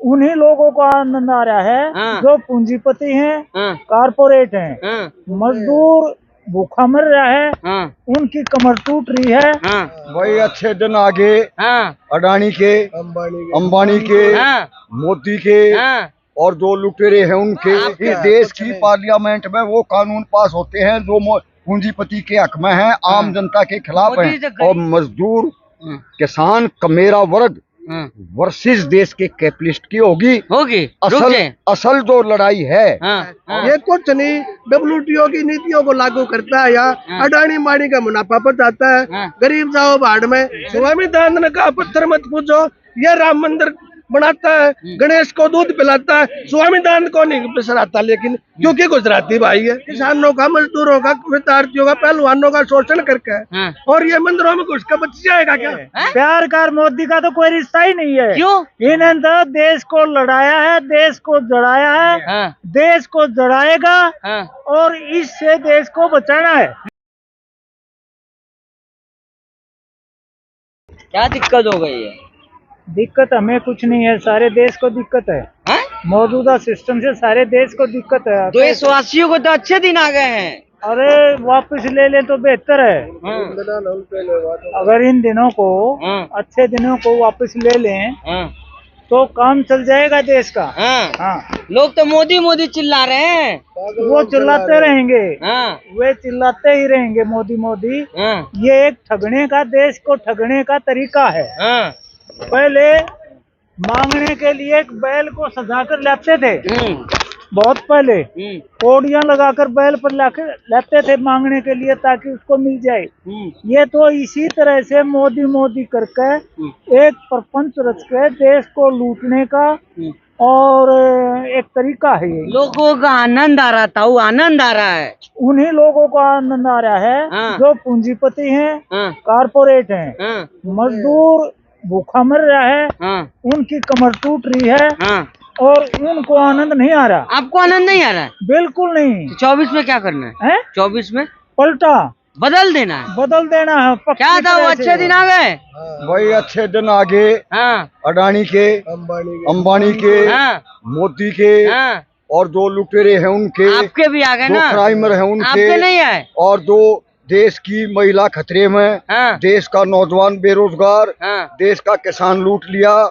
उन्हीं लोगों को आनंद आ रहा है जो पूंजीपति हैं, कारपोरेट हैं। मजदूर भूखा मर रहा है, उनकी कमर टूट रही है। वही अच्छे दिन आगे अडानी के, अंबानी के, मोदी के और जो लुटेरे हैं उनके। इस देश की पार्लियामेंट में वो कानून पास होते हैं जो पूंजीपति के हक में हैं, आम जनता के खिलाफ हैं। और मजदूर, किसान, कमेरा वर्ग वर्सेस देश के कैपिटलिस्ट की होगी। असल जो लड़ाई है ये कुछ नहीं WTO की नीतियों को लागू करता है या अडानी मानी का मुनाफा बचाता है। गरीब जाओ बाढ़ में। स्वामीनाथन ने कहा पत्थर मत पूछो, ये राम मंदिर बनाता है, गणेश को दूध पिलाता है, स्वामीनाथन को नहीं पिसराता। लेकिन क्योंकि गुजराती भाई है, किसानों का, मजदूरों का, विद्यार्थियों का, पहलवानों का शोषण करके और ये मंदिरों में घुस के बच जाएगा क्या? प्यार कर मोदी का तो कोई रिश्ता ही नहीं है। क्यों? इन्होंने तो देश को लड़ाया है, देश को जड़ाया है, देश को जड़ाएगा और इससे देश को बचाना है। क्या दिक्कत हो गई है? दिक्कत हमें कुछ नहीं है, सारे देश को दिक्कत है। मौजूदा सिस्टम से सारे देश को दिक्कत है। देशवासियों को तो अच्छे दिन आ गए हैं। अरे वापस ले ले तो बेहतर है। अगर इन दिनों को, अच्छे दिनों को वापस ले लें तो काम चल जाएगा देश का। लोग तो मोदी मोदी चिल्ला रहे हैं। वो चिल्लाते रहेंगे, वे चिल्लाते ही रहेंगे मोदी मोदी। ये एक ठगने का, देश को ठगने का तरीका है। पहले मांगने के लिए एक बैल को सजाकर लाते थे, बहुत पहले कोड़ियां लगाकर बैल पर लाते थे मांगने के लिए ताकि उसको मिल जाए। ये तो इसी तरह से मोदी मोदी करके एक प्रपंच रच के देश को लूटने का और एक तरीका है। ये लोगों का आनंद आ रहा था, वो आनंद आ रहा है। उन्हीं लोगों को आनंद आ रहा है जो पूंजीपति हैं, कारपोरेट हैं। मजदूर भूखा मर रहा है, उनकी कमर टूट रही है और उनको आनंद नहीं आ रहा। आपको आनंद नहीं आ रहा है? बिल्कुल नहीं। 24 में क्या करना है? 24 में पलटा बदल देना है। बदल देना है। क्या था वो अच्छे दिन आ गए? वही अच्छे दिन आगे अडानी के, अंबानी के, मोदी के और जो लुटेरे हैं उनके। आपके भी आ गए ना? क्राइमर हैं उनके। आपके नहीं आए? और जो देश की महिला खतरे में, देश का नौजवान बेरोजगार, देश का किसान लूट लिया,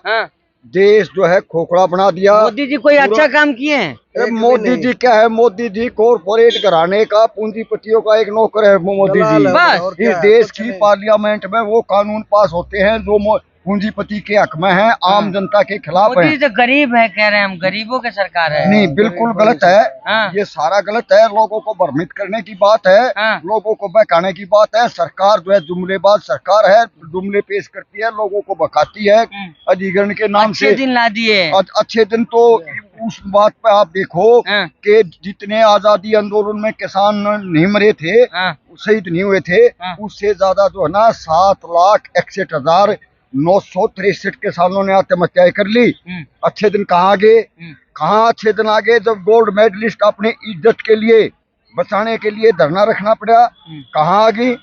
देश जो है खोखला बना दिया। मोदी जी कोई अच्छा काम किए हैं? मोदी जी क्या है, मोदी जी कॉर्पोरेट घराने का, पूंजीपतियों का एक नौकर है मोदी जी। बस इस देश की पार्लियामेंट में वो कानून पास होते हैं जो पूंजीपति के हक में हैं, आम जनता के खिलाफ हैं। मोदी तो गरीब है, कह रहे हैं हम गरीबों के सरकार है। नहीं, बिल्कुल गलत है। ये सारा गलत है। लोगों को भ्रमित करने की बात है, लोगों को बहकाने की बात है। सरकार जो है जुमलेबाज सरकार है, जुमले पेश करती है, लोगों को बहकाती है अधिग्रहण के नाम से। अच्छे दिन ला दिए। अच्छे दिन तो उस बात पे आप देखो कि जितने आजादी आंदोलन में किसान नहीं मरे थे, शहीद नहीं हुए थे, उससे ज्यादा जो है ना 7,61,963 किसानों ने आत्महत्याएं कर ली। अच्छे दिन कहाँ गए? कहाँ अच्छे दिन आ गए जब गोल्ड मेडलिस्ट अपने इज्जत के लिए बचाने के लिए धरना रखना पड़ा? कहाँ आ गई?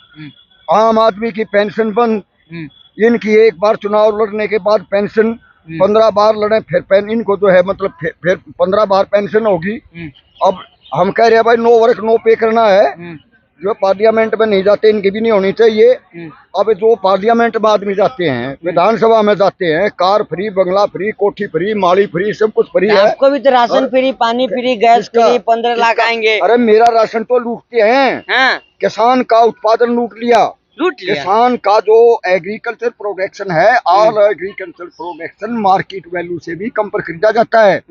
आम आदमी की पेंशन बंद। इनकी एक बार चुनाव लड़ने के बाद पेंशन 15 बार लड़े, फिर इनको जो है मतलब फिर 15 बार पेंशन होगी। अब हम कह रहे हैं भाई 9 वर्ष नो पे करना है। जो पार्लियामेंट में नहीं जाते इनकी भी नहीं होनी चाहिए। अब जो पार्लियामेंट में आदमी जाते हैं, विधानसभा में जाते हैं, कार फ्री, बंगला फ्री, कोठी फ्री, माली फ्री, सब कुछ फ्री है। आपको भी तो राशन फ्री, पानी फ्री, गैस फ्री, 15 लाख आएंगे। अरे मेरा राशन तो लूटते हैं। किसान का उत्पादन लूट लिया। किसान का जो एग्रीकल्चर प्रोडक्शन है, all agriculture production market value से भी कम पर खरीदा जाता है।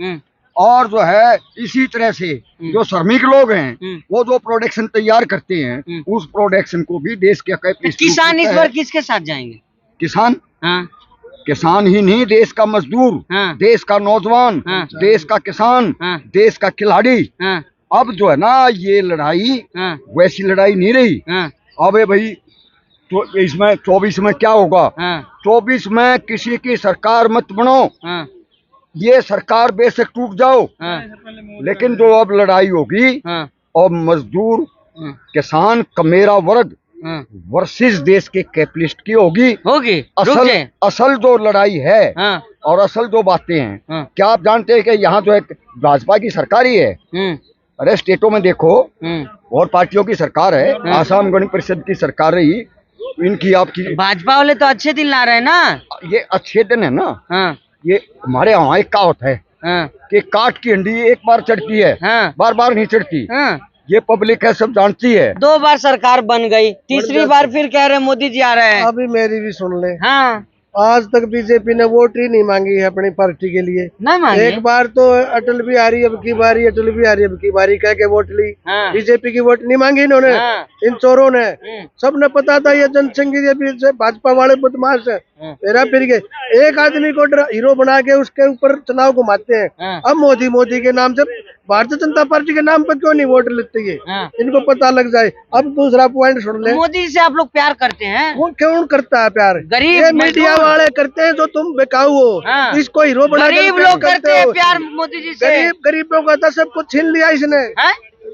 और जो है इसी तरह से जो श्रमिक लोग हैं वो जो प्रोडक्शन तैयार करते हैं, उस प्रोडक्शन को भी देश के किसान इस बार किसके साथ जाएंगे? किसान, किसान ही नहीं, देश का मजदूर, देश का नौजवान, देश का किसान, देश का खिलाड़ी। अब जो है ना ये लड़ाई वैसी लड़ाई नहीं रही। अब भाई तो इसमें 24 में क्या होगा? 24 में किसी की सरकार मत बनो, ये सरकार बेशक टूट जाओ, लेकिन जो अब लड़ाई होगी और मजदूर, किसान, कमेरा वर्ग वर्सेस देश के कैपिटलिस्ट की होगी। असल जो लड़ाई है और असल जो बातें हैं, क्या आप जानते हैं कि यहाँ जो है भाजपा की सरकार ही है। अरे स्टेटों में देखो और पार्टियों की सरकार है, आसाम गण परिषद की सरकार रही, इनकी आपकी भाजपा वाले तो अच्छे दिन ला रहे हैं ना। ये अच्छे दिन है ना। ये हमारे यहाँ एक कहावत है कि काट की हंडी एक बार चढ़ती है, बार बार नहीं चढ़ती। ये पब्लिक है, सब जानती है। 2 बार सरकार बन गई, तीसरी बार फिर कह रहे मोदी जी आ रहे हैं। अभी मेरी भी सुन ले। हाँ, आज तक बीजेपी ने वोट ही नहीं मांगी है अपनी पार्टी के लिए। नहीं मांगी। एक बार तो अटल बिहारी अब की बारी, अटल बिहारी अब की बारी कह के वोट ली। बीजेपी की वोट नहीं मांगी इन्होंने। इन चोरों ने, सबने पता था ये जनसंघ के भाजपा वाले बदमाश है, मेरा फिर गए। एक आदमी को हीरो बना के उसके ऊपर चुनाव घुमाते हैं। अब मोदी के नाम से, भारतीय जनता पार्टी के नाम पर क्यों नहीं वोट लेते ये, इनको पता लग जाए। अब दूसरा पॉइंट सुन ले, मोदी से आप लोग प्यार करते हैं? वो क्यों करता है प्यार? गरीब ये मीडिया वाले करते हैं जो तुम बेकाऊ हो। इसको हीरो बना, गरीब लोग करते हैं प्यार मोदी जी से। गरीबों का तो सब कुछ छीन लिया इसने,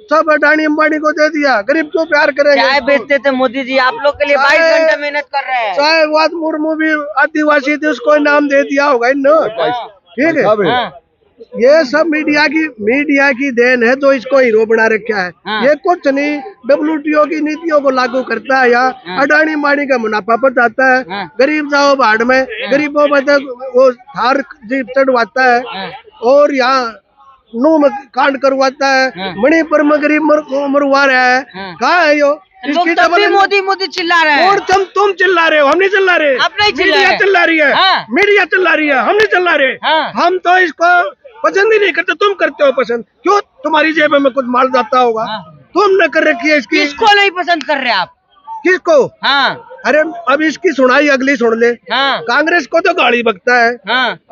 सब अडानी अंबानी को दे दिया। गरीब क्यों प्यार करेंगे? चाय बेचते थे मोदी जी, आप लोग के लिए 22 घंटे मेहनत कर रहे हैं। चाहे वाद मुर्मू भी आदिवासी थे, उसको इनाम दे दिया होगा इन। ठीक है, ये सब मीडिया की देन है जो इसको हीरो बना रखा है। ये कुछ नहीं, WTO की नीतियों को लागू करता है, यहाँ अडानी अंबानी का मुनाफा बचाता है। गरीब जाओ भाड़ में, गरीबों में तो वो थार जीप चढ़वाता है और यहाँ नू में कांड करवाता है। मणिपुर में गरीब मरवा रहा है। कहाँ है यो? मोदी चिल्ला रहे हैं और तुम चिल्ला रहे हो, हम नहीं चिल्ला रहे। मीडिया चिल्ला रही है, मीडिया चिल्ला रही है, हम नहीं चिल्ला रहे। हम तो इसको पसंद ही नहीं करते, तुम करते हो पसंद। क्यों? तुम्हारी जेब में कुछ माल जाता होगा, तुमने कर रखी है इसकी। किसको नहीं पसंद कर रहे आप? किसको? अरे अब इसकी सुनाई अगली सुन ले। कांग्रेस को तो गाड़ी बकता है।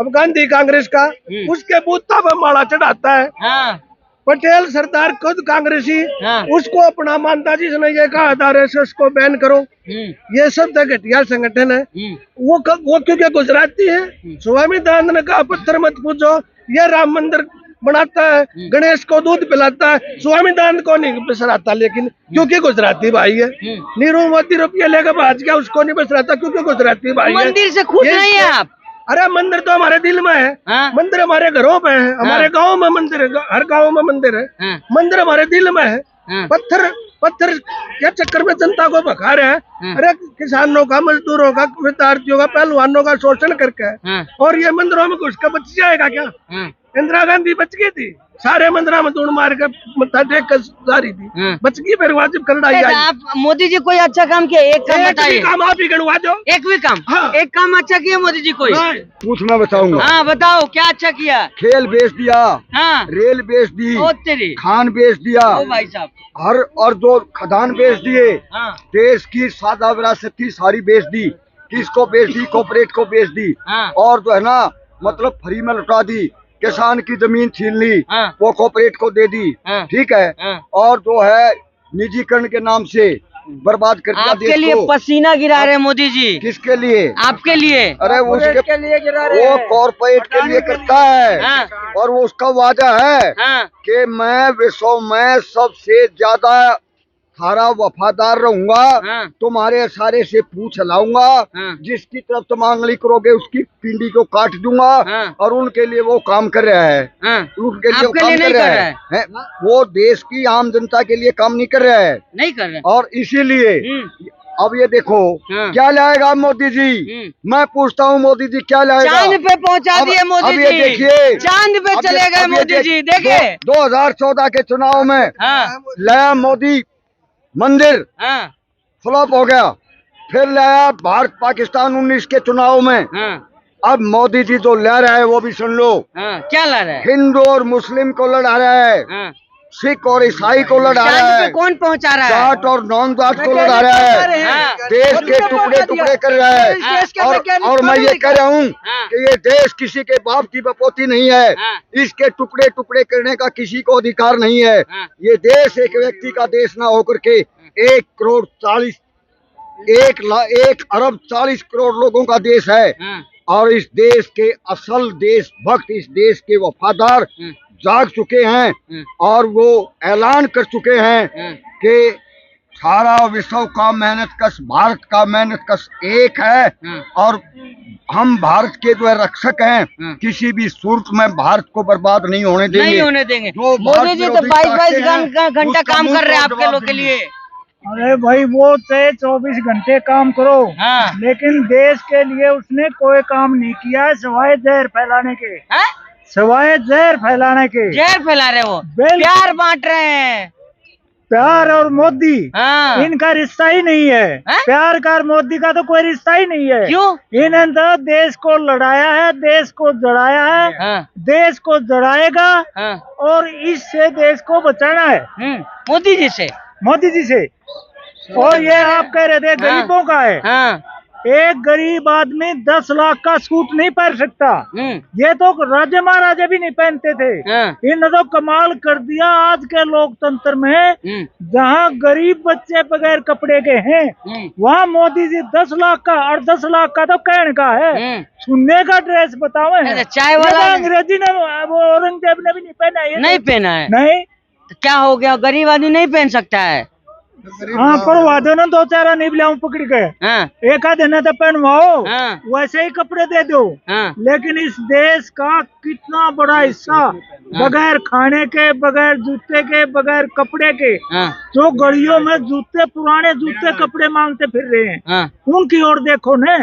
अब गांधी कांग्रेस का, उसके बूथा पर माला चढ़ाता है। पटेल सरदार खुद कांग्रेसी, उसको अपना मानता, जिसने ये कहा था RSS को बैन करो। ये सब तो घटिया संगठन है। वो क्योंकि गुजराती है। स्वामी दयानंद ने कहा पत्थर मत पूछो, ये राम मंदिर बनाता है, गणेश को दूध पिलाता है, स्वामी दयानंद को नहीं बिसराता, लेकिन क्योंकि गुजराती भाई है। नीरू मोदी रुपये लेकर भाज गया, उसको नहीं बिसराता क्योंकि गुजराती भाई है। मंदिर से खुश नहीं है आप? अरे मंदिर तो हमारे दिल में है। मंदिर हमारे घरों पे है, हमारे गाँव में मंदिर है, हर गाँव में मंदिर है। मंदिर हमारे दिल में है। पत्थर क्या चक्कर में जनता को भगा रहे हैं? अरे किसानों का, मजदूरों का, विद्यार्थियों का, पहलवानों का शोषण करके, और ये मंदिरों में घुस कर बच जाएगा क्या? इंदिरा गांधी बच गई थी, सारे मंदिरा में तोड़ मार के मत्था टेक कर जा रही थी, बच गई। फिर वाजिब करना आप मोदी जी कोई अच्छा काम किया? एक काम बताइए। काम आप ही गणवा दो। एक भी काम? एक काम अच्छा किया मोदी जी कोई? कुछ मैं बताऊंगा। हाँ बताओ, क्या अच्छा किया? खेल बेच दिया, रेल बेच दी, खान बेच दिया, भाई साहब हर और दो खदान बेच दिए। देश की सादा विरासत थी सारी बेच दी। किसको बेच दी? कॉर्पोरेट को बेच दी। और जो है ना, मतलब फ्री में लुटा दी। किसान की जमीन छीन ली, वो कॉर्पोरेट को दे दी। ठीक है, और जो है निजीकरण के नाम से बर्बाद कर दिया देश को। आपके लिए पसीना गिरा रहे मोदी जी। किसके लिए? आपके लिए। अरे उसके लिए गिरा रहे, वो कॉर्पोरेट के लिए करता है। और वो उसका वादा है कि मैं विश्व में सबसे ज्यादा थारा वफादार रहूंगा, तुम्हारे सारे से पूछ लाऊंगा, जिसकी तरफ तुम आंगली करोगे उसकी पिंडी को काट दूंगा। और उनके लिए वो काम कर रहा है। उनके लिए वो काम कर रहा है। वो देश की आम जनता के लिए काम नहीं कर रहा है, नहीं कर रहा है। और इसीलिए अब ये देखो क्या लाएगा मोदी जी। मैं पूछता हूँ मोदी जी क्या लाएगा? चांद पे पहुँचा दिए मोदी जी। देखिए चांद पे चले गए मोदी जी। देखिए 2014 के चुनाव में लाया मोदी मंदिर, फ्लॉप हो गया। फिर लाया भारत पाकिस्तान 19 के चुनाव में। अब मोदी जी जो ला रहा है वो भी सुन लो। क्या ला रहा है? हिंदू और मुस्लिम को लड़ा रहा है, सिख और ईसाई को लड़ा रहा है, कौन पहुंचा रहा है? जाट और नॉन जाट को लड़ा रहा है, देश के टुकड़े टुकड़े कर रहा है। और मैं ये कह रहा हूँ कि ये देश किसी के बाप की बपोती नहीं है। इसके टुकड़े टुकड़े करने का किसी को अधिकार नहीं है। ये देश एक व्यक्ति का देश ना होकर के 1 अरब 40 करोड़ लोगों का देश है। और इस देश के असल देशभक्त, इस देश के वफादार जाग चुके हैं और वो ऐलान कर चुके हैं कि सारा विश्व का मेहनत कश, भारत का मेहनत कश एक है। और हम भारत के जो है रक्षक हैं, किसी भी सूरत में भारत को बर्बाद नहीं होने देंगे। नहीं होने देंगे। जो मोदी जी तो 22-22 घंटा काम कर रहे हैं आपके लोग के लिए। अरे भाई वो चाहे 24 घंटे काम करो, हाँ। लेकिन देश के लिए उसने कोई काम नहीं किया है सिवाय जहर फैलाने के। हाँ? सिवाय जहर फैलाने के। जहर फैला रहे वो, बिल्कुल। प्यार बांट रहे हैं। प्यार और मोदी, हाँ। इनका रिश्ता ही नहीं है। हाँ? प्यार का और मोदी का तो कोई रिश्ता ही नहीं है। क्यों? इन्होंने तो देश को लड़ाया है, देश को जड़ाया है, हाँ। देश को जड़ाएगा, हाँ। और इससे देश को बचाना है मोदी जी से। मोदी जी से। और ये आप कह रहे थे गरीबों का है। हाँ। एक गरीब आदमी 10 लाख का सूट नहीं पहन सकता। ये तो राजे महाराजे भी नहीं पहनते थे। इन्होंने तो कमाल कर दिया आज के लोकतंत्र में। जहाँ गरीब बच्चे बगैर कपड़े के हैं, वहाँ मोदी जी 10 लाख का, और 10 लाख का तो कहने का है, सुनने का ड्रेस बताओ। चाय वाला अंग्रेजी ने, वो औरंगजेब ने भी नहीं पहना है। नहीं पहना है। नहीं, तो क्या हो गया, गरीब आदमी नहीं पहन सकता है? हाँ, करवा दो ना, 2-4 नहीं बिलाऊं पकड़ के। हाँ। एक आध दिन तो पहनवाओ। हाँ। वैसे ही कपड़े दे दो। हाँ। लेकिन इस देश का कितना बड़ा हिस्सा बगैर खाने के, बगैर जूते के, बगैर कपड़े के, जो गलियों में जूते, पुराने जूते, कपड़े मांगते फिर रहे हैं, उनकी ओर देखो ने।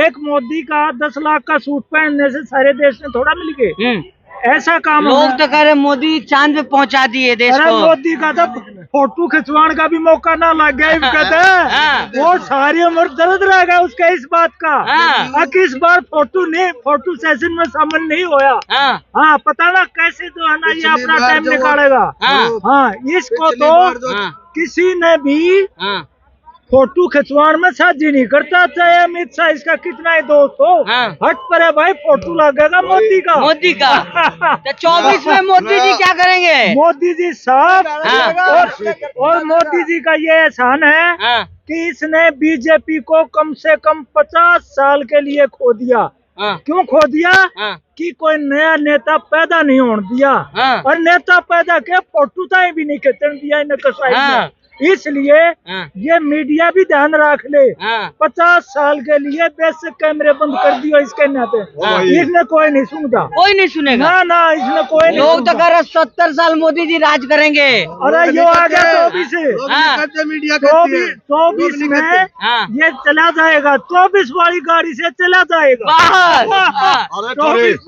एक मोदी का 10 लाख का सूट पहनने से सारे देश में थोड़ा मिल गए। ऐसा काम लोग तो कह रहे मोदी चांद पे पहुंचा दिए देश अरे को। मोदी का तो फोटो खिंचवाने का भी मौका ना लग गया। कहते हैं वो सारी उम्र दर्द रहेगा उसके इस बात का कि इस बार फोटो सेशन में शामिल नहीं होया। हाँ, पता ना कैसे जो है ना ये अपना टाइम निकालेगा। हाँ, इसको तो किसी ने भी फोटो खिंचवाने में साझी नहीं करता, चाहे अमित शाह इसका कितना ही दोस्त हो। हट पर है भाई, फोटो लगेगा मोदी का। तो 24 में मोदी जी क्या करेंगे? मोदी जी साहब, और मोदी जी का ये एहसान है कि इसने बीजेपी को कम से कम 50 साल के लिए खो दिया। क्यों खो दिया? कि कोई नया नेता पैदा नहीं होने दिया, और नेता पैदा के फोटो ताई भी नहीं खींचने दिया इन कसाई ने। इसलिए ये मीडिया भी ध्यान रख ले, 50 साल के लिए बेसिक कैमरे बंद कर दियो इसके नाते। इसने कोई नहीं सुनता, कोई नहीं सुनेगा। ना, इसने कोई नहीं। लोग तो कह रहे 70 साल मोदी जी राज करेंगे। अरे यो आ गया 24 मीडिया 24 में ये चला जाएगा, 24 वाली गाड़ी से चला जाएगा। 24